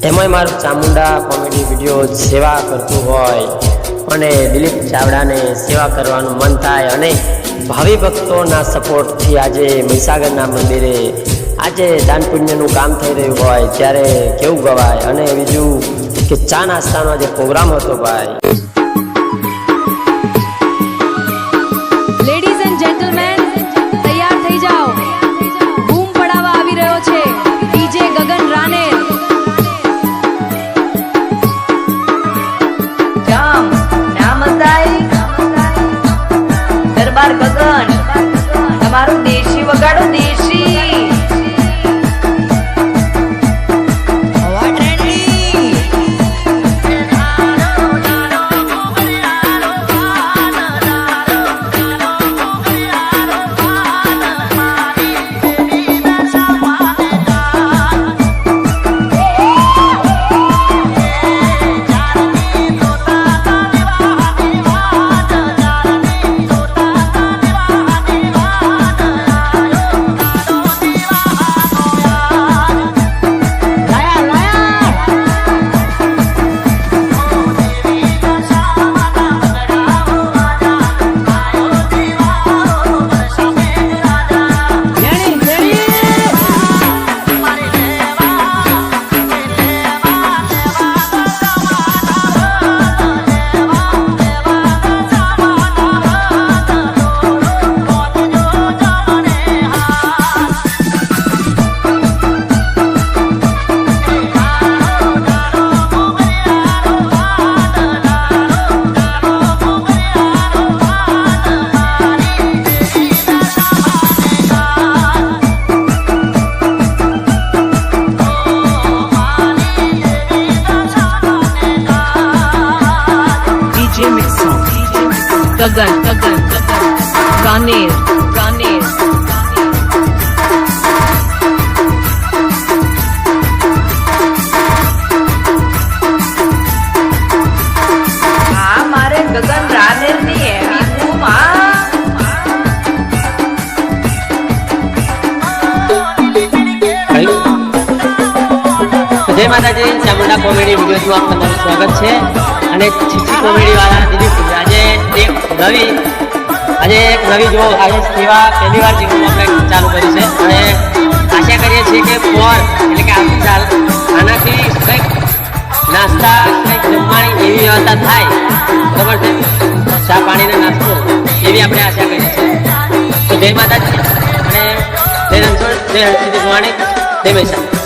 એમાંય મારું Chamunda comedy video સેવા કરતું હોય અને દિલીપ ચાવડાને સેવા કરવાનું મન થાય અને ભાવિ ભક્તોના સપોર્ટથી આજે મહીસાગરના મંદિરે આજે દાન પુણ્યનું કામ થઈ રહ્યું હોય ત્યારે કેવું ગવાય। અને બીજું કે ચા નાસ્તાનો જે પ્રોગ્રામ હતો ભાઈ, લેડીઝ એન્ડ જેન્ટલમેન તૈયાર થઈ જાઓ, બૂમ પડાવવા આવી રહ્યો છે ડીજે ગગન રાનેર। જામ નામદાઈ દરબાર ગગન તમારું દેશી વગાડો દેશી। गगन गगन रानेर रानेर मारे गगन रानेर नी एवी बूम जय माताजी। चामुंडा कॉमेडी वीडियो में आपका स्वागत है અને છીછી કોમેડી વાળા દિલીપ આજે એક નવી જો આજે સેવા પહેલી વાર જીવનમાં આપણે ચાલુ કરી છે અને આશા કરીએ છીએ કે એટલે કે આખું ચાલ આનાથી કંઈક નાસ્તા કંઈક જમવાની એવી વ્યવસ્થા થાય, બરાબર છે, ચા પાણીનો નાસ્તો એવી આપણે આશા કરીએ છીએ। તો જય માતાજી અને જય રણછોડ, જય હરસિદ્ધિ ભવાની, જય મહેસાણા।